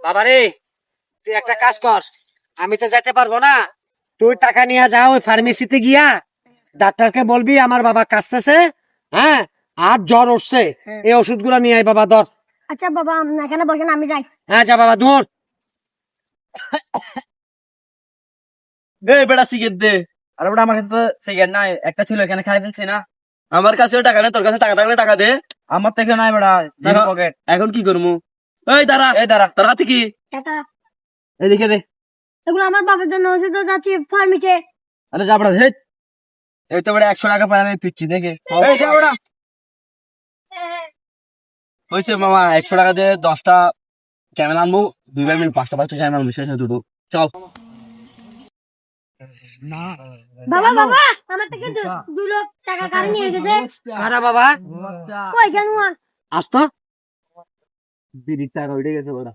বাবারে তুই একটা কাজ কর, আমি তো যেতে পারবো না, তুই টাকা নিয়ে যাও ওই ফার্মেসিতে গিয়া ডাক্তারকে বলবি আমার বাবা কাশতেছে, হ্যাঁ, আর জ্বর উঠছে, এই ওষুধগুলো নিয়ে আয় বাবা, ধর। আচ্ছা বাবা, এখানে বসেন, আমি যাই। হ্যাঁ যা বাবা, ধর। দে বেটা সিগারেট দে। আরে বেটা আমার কাছে তো সিগারেট নাই, একটা ছিল এখানে খাই ফেলছি না। আমার কাছেও টাকা নেই, তোর কাছে টাকা থাকলে টাকা দে। আমার থেকে নাই বেটা, পকেট। এখন কি করবো? এই দাঁড়া, তোর হাতে কি? টাকা এদিকে দে। এগুলো আমার বাবার জন্য ওষুধ যাচ্ছি ফার্মেসে। আরে যা বেটা, হেট। এই তো বেটা 100 টাকা পাই আমি পিচ্ছি দেখে। এই যা বেটা। হইছে মামা, 100 টাকা দিয়ে 10টা ক্যামেরা আনবো, 2 মিনিট 5টা ক্যামেরা আনবো, শেষ দুটো। চল। বাবা বাবা, আমার থেকে 2 লাখ টাকা কার নিয়ে গেছে। কারা বাবা? কই কেন? আসতো বিড়ির টাকা উঠে গেছে বেটা।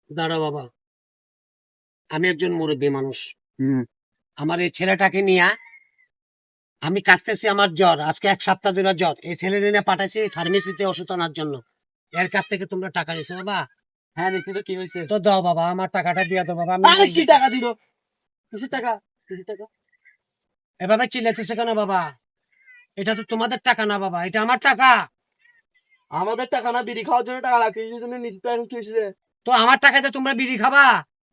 দাঁড়া বাবা, আমি একজন মুরব্বী মানুষ, আমার এই ছেলেটাকে নিয়ে আমি কাছতেছি, আমার জ্বর আজকে 1 সপ্তাহ ধরে জ্বর, এই ছেলে নিয়ে পাঠাইছি ফার্মেসিতে ওষুধ আনার জন্য। এর কাছ থেকে তোমরা টাকা নিছো বাবা? হ্যাঁ নিচ্ছি তো, কি হয়েছে? তো দাও বাবা, আমার টাকাটা দিয়ে দাও বাবা। আরে কি টাকা দিল? কিসের টাকা? কিসের টাকা? এভাবে চিল্লাতেছে কেন বাবা? এটা তো তোমাদের টাকা না বাবা, এটা আমার টাকা। আমাদের টাকা না, বিড়ি খাওয়ার জন্য টাকা লাগছে, এই জন্য নিচে টাকা কি হয়েছে? তো আমার টাকাতে তোমরা বিড়ি খাবা?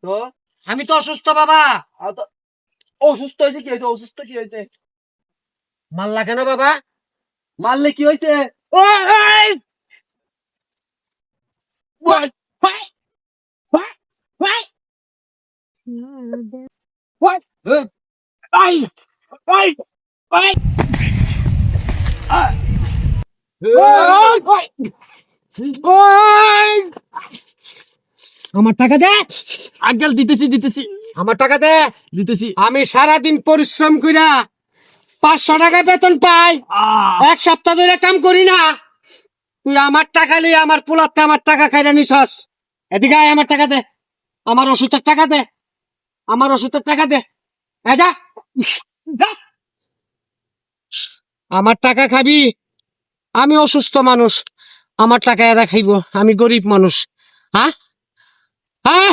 তো আমি তো অসুস্থ বাবা। অসুস্থ হয়েছে, কি হয়েছে? অসুস্থ কি হয়েছে? মাল্লা কেন বাবা? মারলে কি হয়েছে? আমার টাকা দে। আঙ্কেল দিতেছি। আমার টাকা দে। দিতেছি। আমি সারাদিন পরিশ্রম কইরা 500 টাকা বেতন পাই, 1 সপ্তাহ ধরে কাম করি না, তুই আমার টাকা নিয়ে আমার পোলাতে আমার টাকা খাইরা নিছস। এদিকে আয়, আমার টাকা দে, আমার ওষুধের টাকা দে, আমার ওষুধের টাকা দে। এই যা, যা। আমার টাকা খাবি? আমি অসুস্থ মানুষ, আমার টাকা এরা খাইব? আমি গরিব মানুষ। হ্যাঁ হ্যাঁ